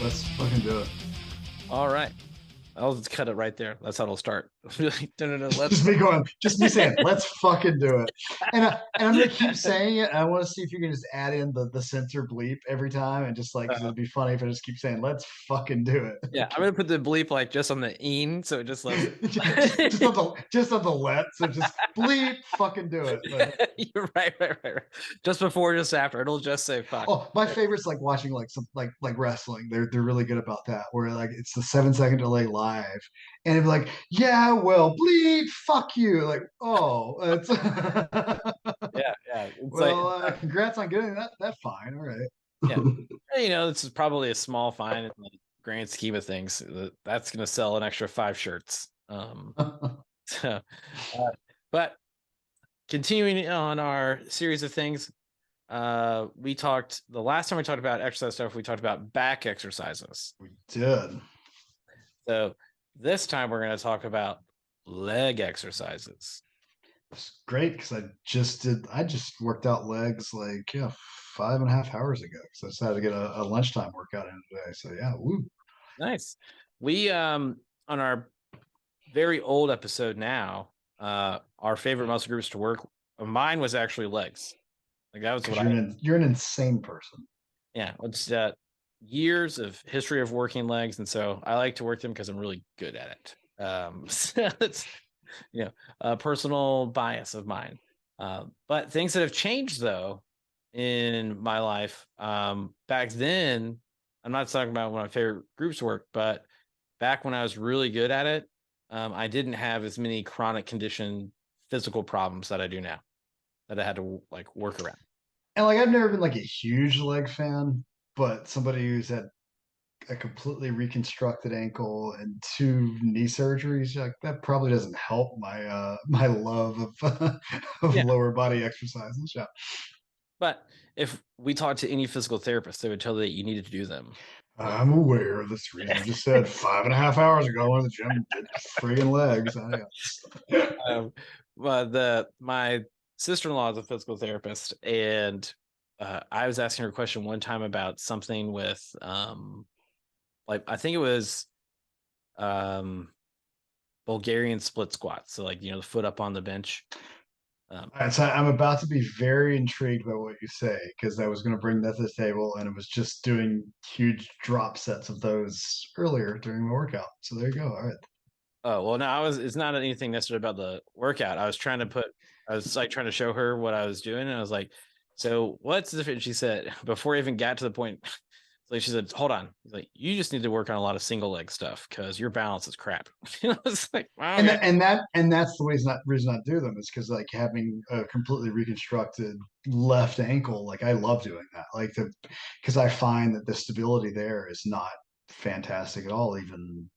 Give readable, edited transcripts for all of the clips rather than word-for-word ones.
Let's fucking do it. All right. I'll just cut it right there. That's how it'll start. No, no, no. Let's. Just me saying, let's fucking do it. And I'm gonna keep saying it. I want to see if you can just add in the censor bleep every time, and just like, because Uh, it'd be funny if I just keep saying, let's fucking do it. yeah, I'm gonna put the bleep like just on the een, so it just lets. Just on the let, so just bleep, fucking do it. But You're right. Just before, just after, it'll just say fuck. oh, my favorite's like watching like some like wrestling. They're really good about that. Where like it's the 7 second delay live, and it'd be like, yeah, well, bleep, fuck you. Like, oh, it's Yeah. It's like, well, congrats on getting that fine. All right. yeah. This is probably a small fine in the grand scheme of things. That's gonna sell an extra 5 shirts. So, but continuing on our series of things, we talked the last time we talked about exercise stuff, we talked about back exercises. We did. So this time we're going to talk about leg exercises. It's great because I just worked out legs like, yeah, 5.5 hours ago because I decided to get a lunchtime workout in today. So yeah, woo. Nice. We on our very old episode now, our favorite muscle groups to work, mine was actually legs. Like that was what You're an insane person. yeah, it's years of history of working legs, and so I like to work them because I'm really good at it. So it's a personal bias of mine. But things that have changed though in my life. Back then, I'm not talking about when my favorite groups work, but back when I was really good at it, I didn't have as many chronic condition physical problems that I do now that I had to like work around. And like I've never been like a huge leg fan, but somebody who's had a completely reconstructed ankle and two knee surgeries, like that probably doesn't help my love of of Yeah. lower body exercises. Yeah. But if we talked to any physical therapist, they would tell you that you needed to do them. I'm aware of this reason. I just said 5.5 hours ago, I went to the gym, did friggin' legs. Um, but my sister-in-law is a physical therapist, and I was asking her a question one time about something with like I think it was um Bulgarian split squats. So like the foot up on the bench. All right, so I'm about to be very intrigued by what you say because I was going to bring that to the table and it was just doing huge drop sets of those earlier during my workout. So there you go. All right. Oh well, no, it's not anything necessarily about the workout. I was like trying to show her what I was doing, and I was like, "So what's the difference?" She said before I even got to the point, like she said, "Hold on." He's like, "You just need to work on a lot of single leg stuff because your balance is crap." I was like, "Wow, And okay." that's the reason I do them is because like having a completely reconstructed left ankle, like I love doing that. Because I find that the stability there is not fantastic at all, even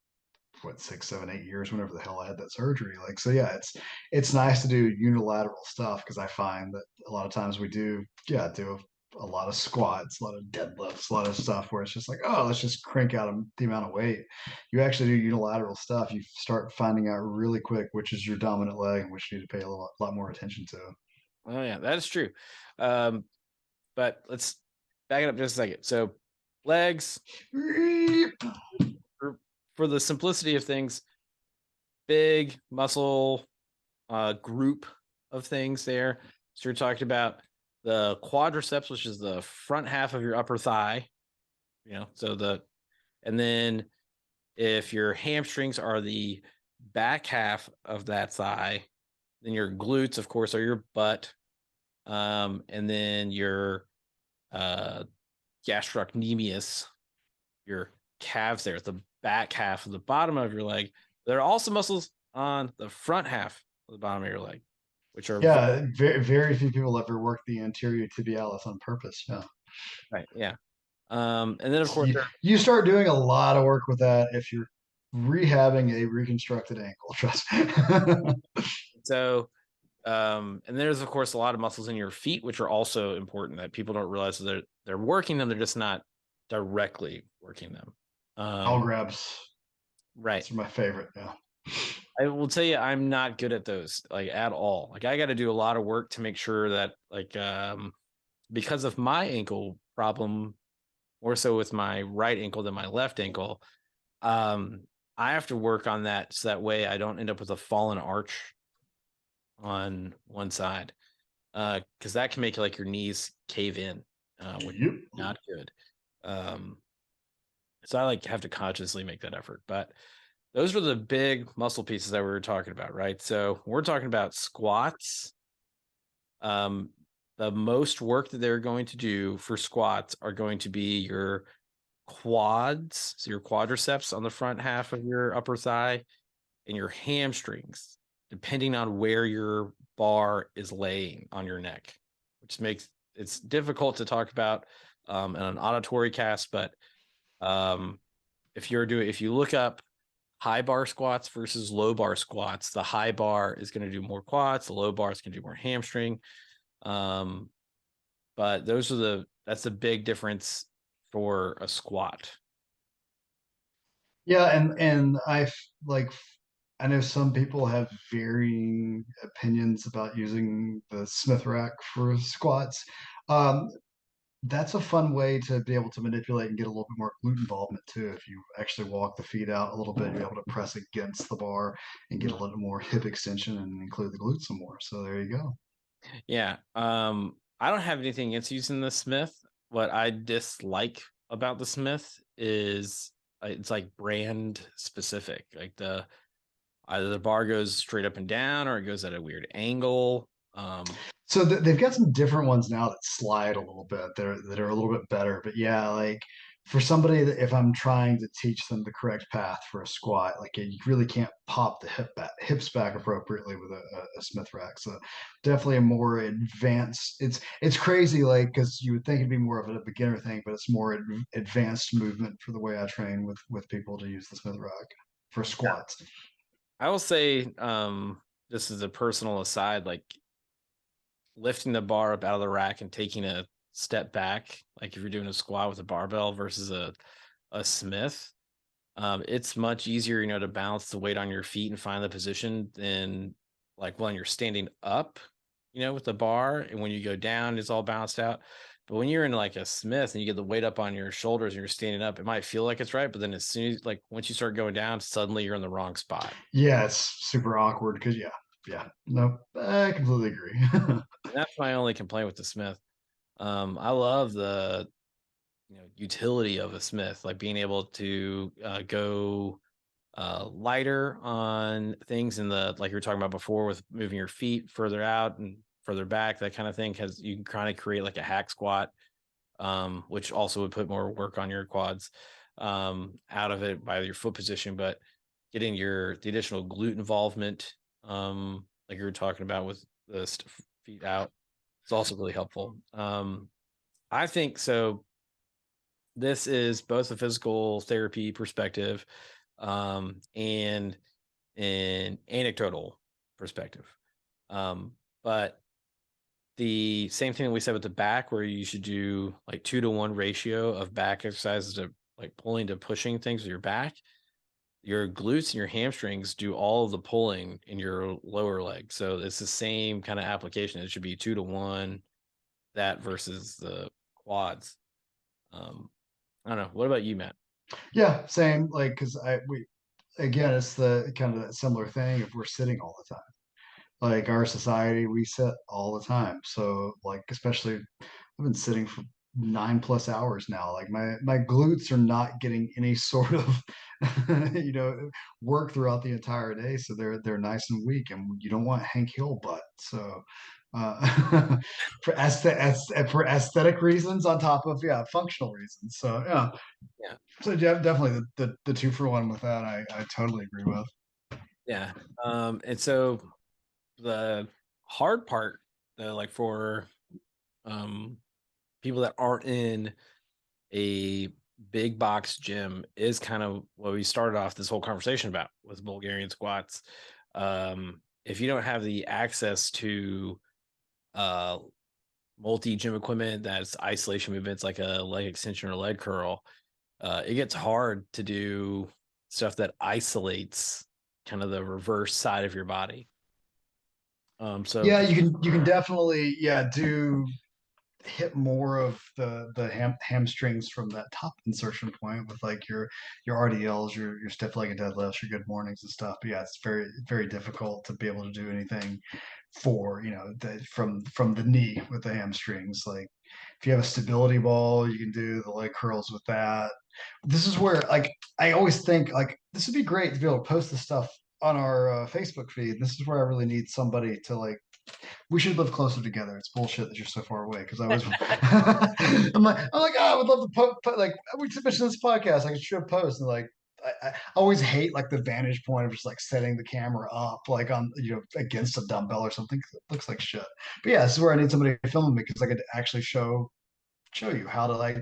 what 6, 7, 8 years, whenever the hell I had that surgery. Like, so yeah, it's nice to do unilateral stuff because I find that a lot of times we do a lot of squats, a lot of deadlifts, a lot of stuff where it's just like, oh, let's just crank out the amount of weight. You actually do unilateral stuff, you start finding out really quick which is your dominant leg and which you need to pay a lot more attention to. Oh yeah, that is true. Um, but let's back it up just a second. So legs, for, for the simplicity of things, big muscle group of things there. So you're talking about the quadriceps, which is the front half of your upper thigh, and then if your hamstrings are the back half of that thigh, then your glutes, of course, are your butt, and then your uh, gastrocnemius, your calves there, the back half of the bottom of your leg. There are also muscles on the front half of the bottom of your leg, which are Yeah, very few people ever work the anterior tibialis on purpose. Yeah. right. Yeah. And then of course You start doing a lot of work with that if you're rehabbing a reconstructed ankle. Trust me. so and there's of course a lot of muscles in your feet, which are also important that people don't realize that they're working them, they're just not directly working them. All grabs. Right. Those are my favorite. Yeah. I will tell you, I'm not good at those like at all. Like I got to do a lot of work to make sure that like because of my ankle problem, more so with my right ankle than my left ankle. Um, I have to work on that so that way I don't end up with a fallen arch on one side. Because that can make like your knees cave in, which is Yep. not good. Um, so I like have to consciously make that effort. But those are the big muscle pieces that we were talking about, right? So we're talking about squats. Um, the most work that they're going to do for squats are going to be your quads, so your quadriceps on the front half of your upper thigh, and your hamstrings, depending on where your bar is laying on your neck, which makes it's difficult to talk about in an auditory cast. But um, if you look up high bar squats versus low bar squats, the high bar is going to do more quads, the low bar is going to do more hamstring. Um, but that's a big difference for a squat. Yeah, and like I know some people have varying opinions about using the Smith rack for squats. Um, that's a fun way to be able to manipulate and get a little bit more glute involvement too. If you actually walk the feet out a little bit, you're able to press against the bar and get a little more hip extension and include the glutes some more. So there you go. Yeah. I don't have anything against using the Smith. What I dislike about the Smith is it's like brand specific. Like the either the bar goes straight up and down or it goes at a weird angle. So they've got some different ones now that slide a little bit. That are a little bit better. But yeah, like for somebody that if I'm trying to teach them the correct path for a squat, like you really can't pop the hips back appropriately with a Smith rack. So definitely a more advanced. It's crazy, like because you would think it'd be more of a beginner thing, but it's more advanced movement for the way I train with people to use the Smith rack for squats. I will say, this is a personal aside, like lifting the bar up out of the rack and taking a step back, like if you're doing a squat with a barbell versus a Smith, it's much easier, to balance the weight on your feet and find the position than like when you're standing up, with the bar, and when you go down, it's all balanced out. But when you're in like a Smith and you get the weight up on your shoulders and you're standing up, it might feel like it's right, but then as soon as like once you start going down, suddenly you're in the wrong spot. Yeah, it's super awkward because yeah, no, I completely agree. And that's my only complaint with the Smith. I love the utility of a Smith, like being able to go lighter on things in the like you were talking about before with moving your feet further out and further back, that kind of thing, because you can kind of create like a hack squat, which also would put more work on your quads out of it by your foot position, but getting the additional glute involvement, like you were talking about with the feet out, it's also really helpful. I think so. This is both a physical therapy perspective, and an anecdotal perspective. But the same thing that we said with the back, where you should do like 2-to-1 ratio of back exercises to like pulling to pushing things with your back. Your glutes and your hamstrings do all of the pulling in your lower leg. So it's the same kind of application. It should be 2-to-1 that versus the quads. Um, I don't know. What about you, Matt? Yeah, same. Like because I we again, it's the kind of that similar thing. If we're sitting all the time, like our society, we sit all the time. So like especially, I've been sitting for 9+ hours now. Like my glutes are not getting any sort of work throughout the entire day, so they're nice and weak, and you don't want Hank Hill butt. So for aesthetic reasons on top of functional reasons. So yeah. Yeah. So yeah, definitely the 2-for-1 with that. I totally agree with. Yeah. And so the hard part, though, like for um people that aren't in a big box gym, is kind of what we started off this whole conversation about with Bulgarian squats. If you don't have the access to uh multi gym equipment that's isolation movements like a leg extension or leg curl, it gets hard to do stuff that isolates kind of the reverse side of your body. So Yeah, you can definitely do. hit more of the hamstrings from that top insertion point with like your RDLs, your stiff legged deadlifts, your good mornings and stuff. But yeah, it's very difficult to be able to do anything for from the knee with the hamstrings. Like if you have a stability ball, you can do the leg curls with that. This is where like I always think like this would be great to be able to post this stuff on our Facebook feed. This is where I really need somebody to like we should live closer together. It's bullshit that you're so far away. Because I was, I'm like, oh, I would love to like we should mention this podcast. I should post and like. I always hate like the vantage point of just like setting the camera up like on against a dumbbell or something. It looks like shit. But yeah, this is where I need somebody filming me because I could actually show you how to like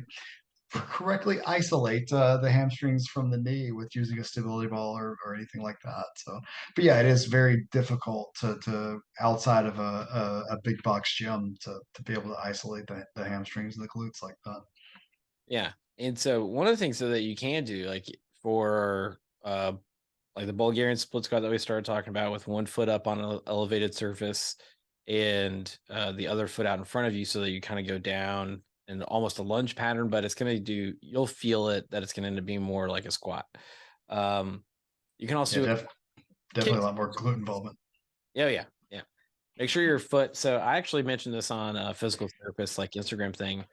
correctly isolate the hamstrings from the knee with using a stability ball or anything like that. So, but yeah, it is very difficult to outside of a big box gym to be able to isolate the hamstrings and the glutes like that. Yeah. And so one of the things so that you can do, like for like the Bulgarian split squat that we started talking about with one foot up on an elevated surface and the other foot out in front of you so that you kind of go down in almost a lunge pattern, but it's going to do, you'll feel it that it's going to end up being more like a squat. Um, you can Yeah, also definitely kick. a lot more glute involvement. Yeah, yeah, yeah. Make sure your foot. So I actually mentioned this on a physical therapist like Instagram thing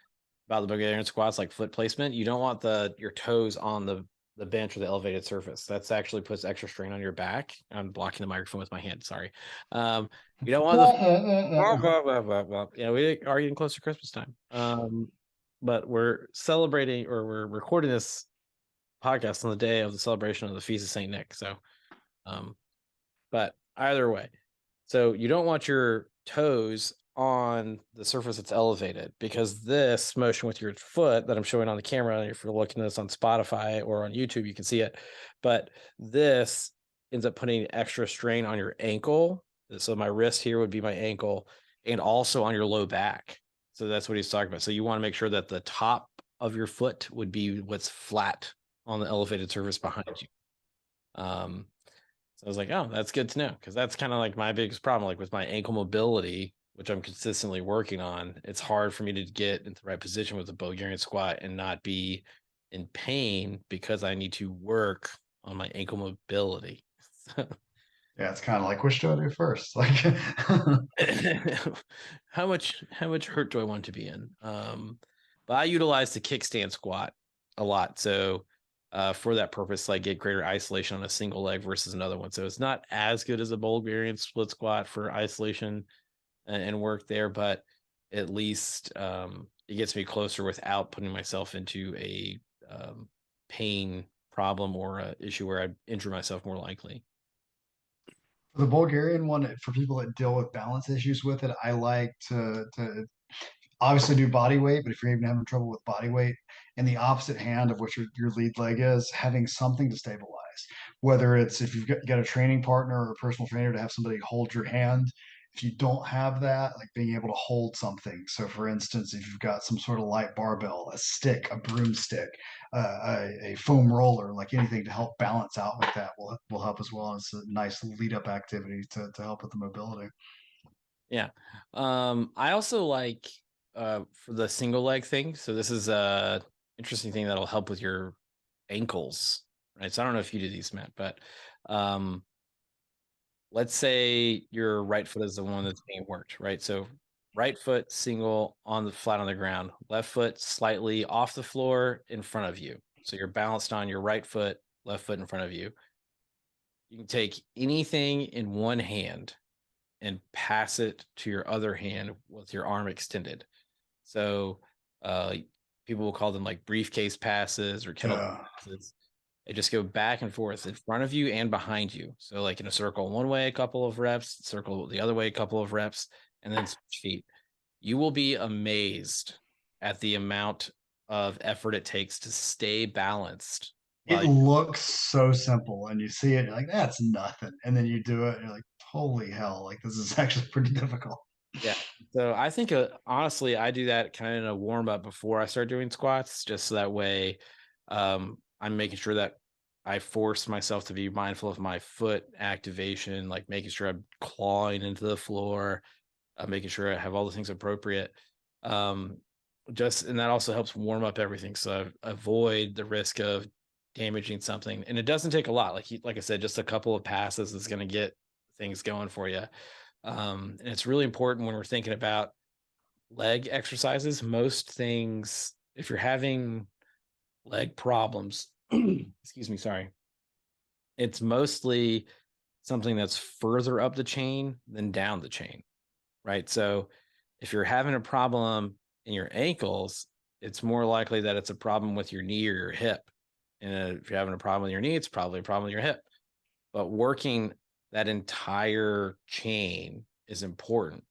about the Bulgarian squats, like foot placement. You don't want your toes on the bench or the elevated surface. That's actually puts extra strain on your back. I'm blocking the microphone with my hand. Sorry. You don't want the blah, blah, blah, blah, blah. Yeah, we are getting close to Christmas time. But we're celebrating or we're recording this podcast on the day of the celebration of the Feast of Saint Nick. So, um, but either way, so you don't want your toes on the surface that's elevated because this motion with your foot that I'm showing on the camera, if you're looking at this on Spotify or on YouTube, you can see it. But this ends up putting extra strain on your ankle. So my wrist here would be my ankle and also on your low back. So that's what he's talking about. So you want to make sure that the top of your foot would be what's flat on the elevated surface behind you. So I was like, oh, that's good to know because that's kind of like my biggest problem, like with my ankle mobility, which I'm consistently working on. It's hard for me to get into the right position with the Bulgarian squat and not be in pain because I need to work on my ankle mobility. Yeah, it's kind of like which do I do first? Like, How much hurt do I want to be in? But I utilize the kickstand squat a lot. So for that purpose, like get greater isolation on a single leg versus another one. So it's not as good as a Bulgarian split squat for isolation and work there, but at least it gets me closer without putting myself into a pain problem or a issue where I injure myself more likely. the Bulgarian one for people that deal with balance issues with it, I like to obviously do body weight, but if you're even having trouble with body weight, and the opposite hand of what your lead leg is, having something to stabilize, whether it's if you've got a training partner or a personal trainer to have somebody hold your hand. If you don't have that, like being able to hold something. So, for instance, if you've got some sort of light barbell, a stick, a broomstick, a foam roller, like anything to help balance out with that will help as well. It's a nice lead up activity to help with the mobility. Yeah. I also like for the single leg thing. So this is a interesting thing that'll help with your ankles, right? So I don't know if you do these, Matt, but um let's say your right foot is the one that's being worked, right? So right foot single on the flat on the ground, left foot slightly off the floor in front of you. So you're balanced on your right foot, left foot in front of you. You can take anything in one hand and pass it to your other hand with your arm extended. So uh, people will call them like briefcase passes or kettlebell Yeah. passes. They just go back and forth in front of you and behind you. So like in a circle one way, a couple of reps, circle the other way, a couple of reps, and then switch feet. You will be amazed at the amount of effort it takes to stay balanced It while looks so simple, and you see it, you're like, that's nothing. And then you do it, and you're like, holy hell, like this is actually pretty difficult. yeah. So I think honestly, I do that kind of in a warm up before I start doing squats, just so that way I'm making sure that I force myself to be mindful of my foot activation, like making sure I'm clawing into the floor, making sure I have all the things appropriate. Um, and that also helps warm up everything. So avoid the risk of damaging something. And it doesn't take a lot. Like I said, just a couple of passes is going to get things going for you. And it's really important when we're thinking about leg exercises. Most things, if you're having leg problems, excuse me, sorry, it's mostly something that's further up the chain than down the chain, right? So if you're having a problem in your ankles, it's more likely that it's a problem with your knee or your hip. And if you're having a problem with your knee, it's probably a problem with your hip. But working that entire chain is important,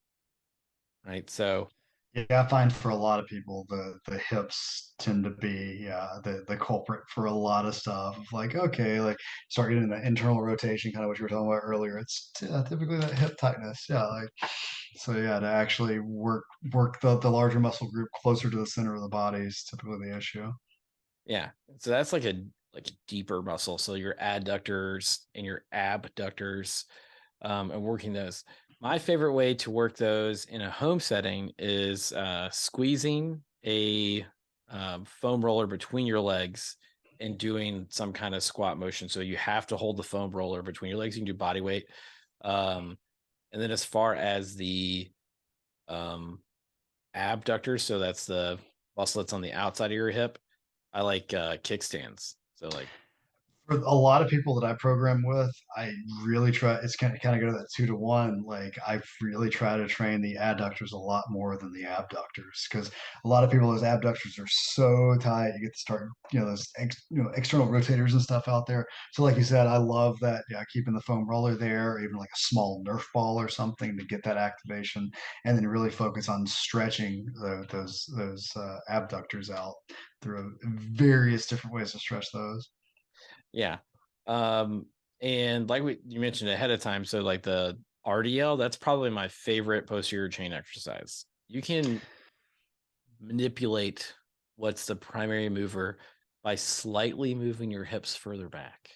right? So Yeah, I find for a lot of people the hips tend to be the culprit for a lot of stuff. Of like, okay, like start getting the internal rotation, kind of what you were talking about earlier. It's typically that hip tightness. Yeah, like so. Yeah, to actually work the larger muscle group closer to the center of the body is typically the issue. yeah, so that's like a deeper muscle. So your adductors and your abductors, and working those. My favorite way to work those in a home setting is squeezing a foam roller between your legs and doing some kind of squat motion. So you have to hold the foam roller between your legs. You can do body weight. And then as far as the um, abductors, so that's the muscle that's on the outside of your hip, I like kickstands. So like, For a lot of people that I program with, I really try. It's kind of go to that 2 to 1. Like I really try to train the adductors a lot more than the abductors because a lot of people those abductors are so tight. You get to start, those external rotators and stuff out there. So like you said, I love that. Yeah, keeping the foam roller there, or even like a small Nerf ball or something to get that activation, and then really focus on stretching those abductors out through various different ways to stretch those. yeah. Um, and like you mentioned ahead of time, so like the RDL, that's probably my favorite posterior chain exercise. You can manipulate what's the primary mover by slightly moving your hips further back.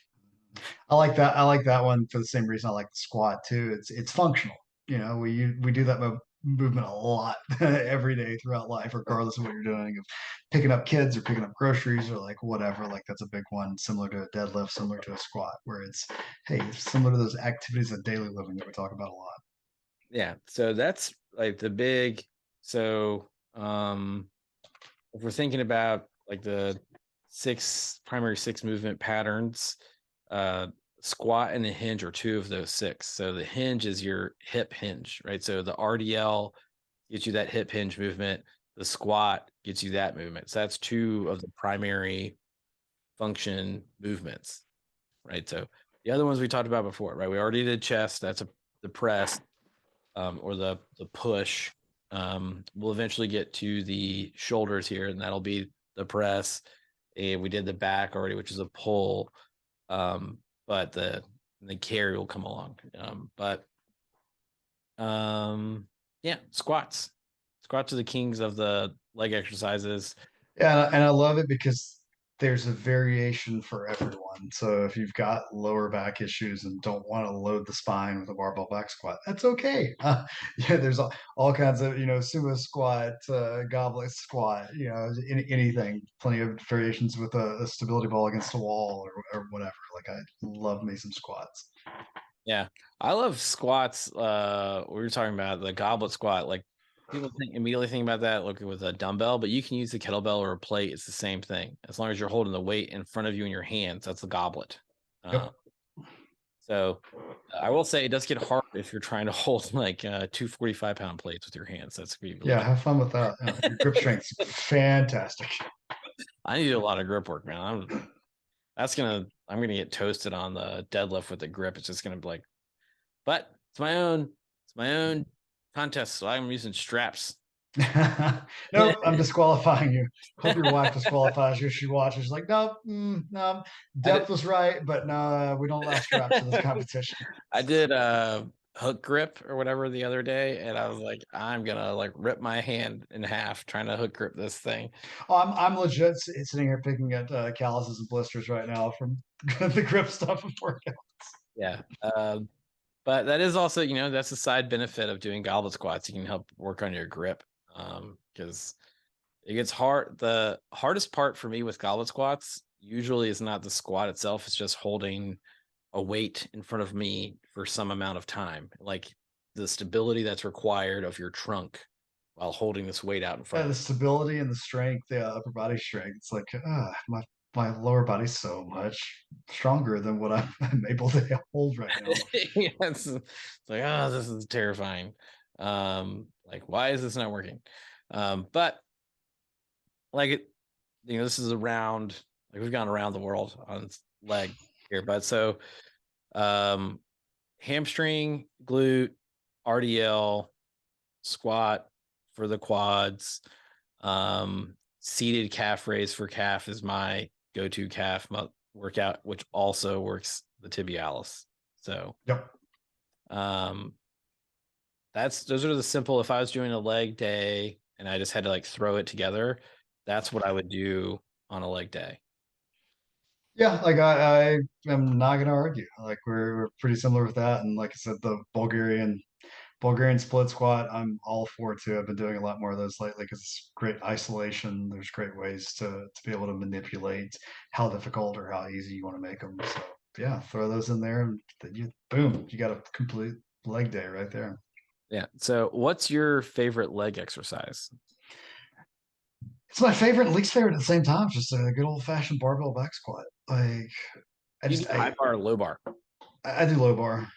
I like that. I like that one for the same reason I like the squat too. It's functional. We do that movement a lot every day throughout life, regardless of what you're doing, of picking up kids or picking up groceries or like whatever. Like that's a big one, similar to a deadlift, similar to a squat, where it's similar to those activities of daily living that we talk about a lot. Yeah. So that's like the big, so if we're thinking about like the primary six movement patterns, uh squat and the hinge are two of those six. So the hinge is your hip hinge, right? So the RDL gets you that hip hinge movement, the squat gets you that movement. So that's two of the primary function movements, right? So the other ones we talked about before, right? We already did chest, that's the press, or the push. We'll eventually get to the shoulders here, and that'll be the press. And we did the back already, which is a pull. But the carry will come along. Yeah, squats. Squats are the kings of the leg exercises. Yeah, and I love it because there's a variation for everyone. So if you've got lower back issues and don't want to load the spine with a barbell back squat, that's okay. Yeah, there's all kinds of sumo squat, goblet squat, anything. Plenty of variations with a stability ball against a wall or whatever. Like I love me some squats. Yeah, I love squats. We were talking about the goblet squat. Like people immediately think about that looking with a dumbbell, but you can use a kettlebell or a plate. It's the same thing as long as you're holding the weight in front of you in your hands. That's the goblet. Uh, Yep. so I will say it does get hard if you're trying to hold like 245-pound plates with your hands. That's gonna be really Yeah, have fun with that. Your grip strength's fantastic. I need to do a lot of grip work, man. I'm gonna get toasted on the deadlift with the grip. It's just gonna be like, but it's my own contest, so I'm using straps. Nope, I'm disqualifying you. Hope your wife disqualifies you if she watches. She's like, nope, no, I did depth was right, but no, we don't allow straps in this competition. I did hook grip or whatever the other day, and I was like, I'm gonna like rip my hand in half trying to hook grip this thing. Oh, I'm legit sitting here picking at calluses and blisters right now from the grip stuff of workout. Yeah. But that is also, that's a side benefit of doing goblet squats. You can help work on your grip. because it gets hard. The hardest part for me with goblet squats usually is not the squat itself, it's just holding a weight in front of me for some amount of time. Like the stability that's required of your trunk while holding this weight out in front Yeah, of the stability and the strength, the upper body strength. It's like my lower body's so much stronger than what I'm able to hold right now. me. Yeah, it's like, oh, this is terrifying. Like, why is this not working? But like it, this is around, like we've gone around the world on leg here, but so um hamstring, glute, RDL, squat for the quads, seated calf raise for calf is my go-to calf workout, which also works the tibialis. So Yep. um those are the simple. If I was doing a leg day and I just had to like throw it together, that's what I would do on a leg day. Yeah, like I am not gonna argue. Like we're pretty similar with that. And like I said, the Bulgarian split squat, I'm all for too. I've been doing a lot more of those lately because it's great isolation. There's great ways to be able to manipulate how difficult or how easy you want to make them. So yeah, throw those in there and then you boom, you got a complete leg day right there. Yeah. So what's your favorite leg exercise? It's my favorite and least favorite at the same time. Just a good old fashioned barbell back squat. Like I Do you just do high bar or low bar? I do low bar.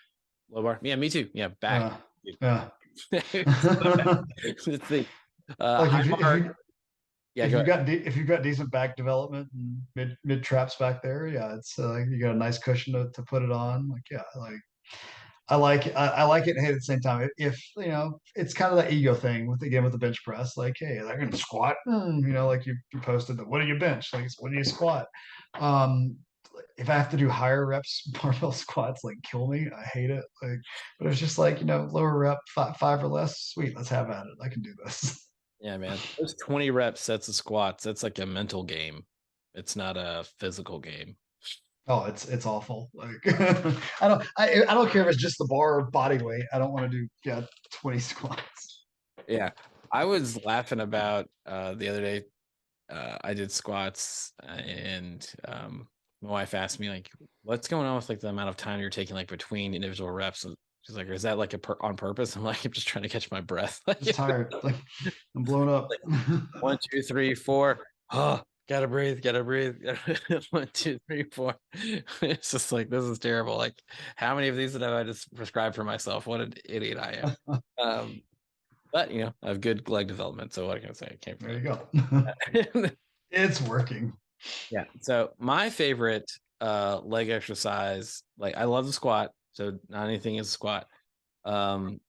Low bar. Yeah, me too. Yeah, back. Uh, yeah. It's the Like high bar. Yeah, go ahead. if you've got decent back development and mid traps back there, yeah, it's you got a nice cushion to put it on. Like yeah, like I like it and hate at the same time. If it's kind of that ego thing with the bench press. Like hey, they're gonna squat. Like you posted that. What do you bench? Like what do you squat? Um, if I have to do higher reps barbell squats, like kill me. I hate it. Like, but it's just like lower rep five or less. Sweet, let's have at it. I can do this. Yeah, man. Those 20 rep sets of squats, that's like a mental game. It's not a physical game. Oh, it's awful. Like I don't care if it's just the bar or body weight. I don't want to do 20 squats. Yeah. I was laughing about the other day. I did squats and my wife asked me like, what's going on with like the amount of time you're taking like between individual reps? And she's like, is that like on purpose? I'm like, I'm just trying to catch my breath. Just tired. Like I'm blown up. Like 1, 2, 3, 4. Oh, gotta breathe, gotta breathe. 1, 2, 3, 4. It's just like this is terrible. Like, how many of these did I just prescribe for myself? What an idiot I am. But I have good leg development, so what can I say? I can't There you complain. go. It's working. Yeah. So my favorite leg exercise, like I love the squat, so not anything is a squat. Um,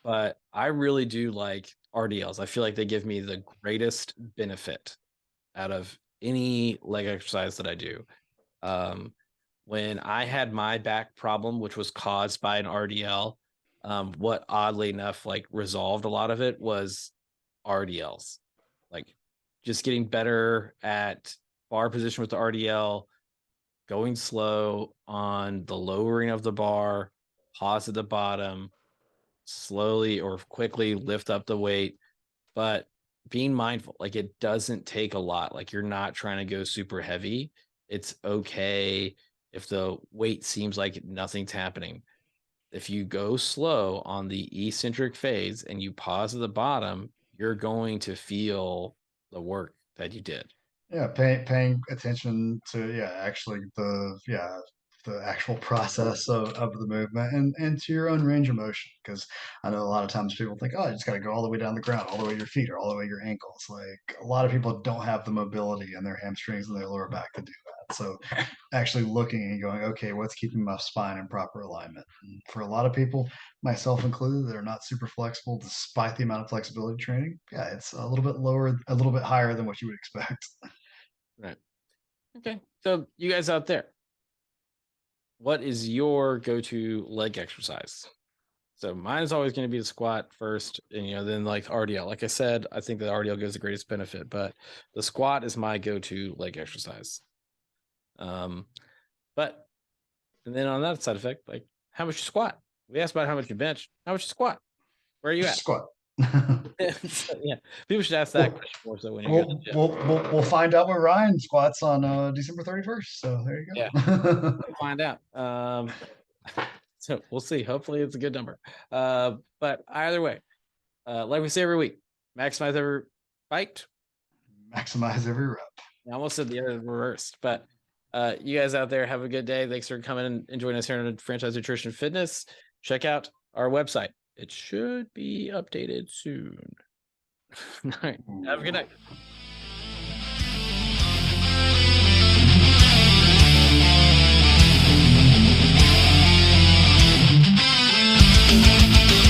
but I really do like RDLs. I feel like they give me the greatest benefit out of any leg exercise that I do. Um, when I had my back problem, which was caused by an RDL, what oddly enough like resolved a lot of it was RDLs. Like just getting better at bar position with the RDL, going slow on the lowering of the bar, pause at the bottom, slowly or quickly lift up the weight, but being mindful, like it doesn't take a lot. Like you're not trying to go super heavy. It's okay if the weight seems like nothing's happening. If you go slow on the eccentric phase and you pause at the bottom, you're going to feel the work that you did. Yeah, paying attention to actually the actual process of the movement and to your own range of motion. Because I know a lot of times people think, oh, you just got to go all the way down the ground, all the way to your feet, or all the way to your ankles. Like a lot of people don't have the mobility in their hamstrings and their lower back to do that. So actually looking and going, okay, what's keeping my spine in proper alignment? And for a lot of people, myself included, that are not super flexible despite the amount of flexibility training. Yeah, it's a little bit lower, a little bit higher than what you would expect. Right. Okay. So you guys out there, what is your go-to leg exercise? So mine is always going to be the squat first, and then like RDL. Like I said, I think the RDL gives the greatest benefit, but the squat is my go-to leg exercise. Um, but and then on that side effect, like how much you squat? We asked about how much you bench. How much you squat? Where are you Just at? squat. So, yeah, people should ask that Well, question more so when you go to the we'll, gym. we'll, we'll find out what Ryan squats on December 31st. So there you Yeah, go. we'll find out. So we'll see. Hopefully, it's a good number. But either way, like we say every week, maximize every bite. Maximize every rep. I almost said the other reversed, but you guys out there have a good day. Thanks for coming and joining us here on Franchise Nutrition Fitness. Check out our website. It should be updated soon. All right. Have a good night.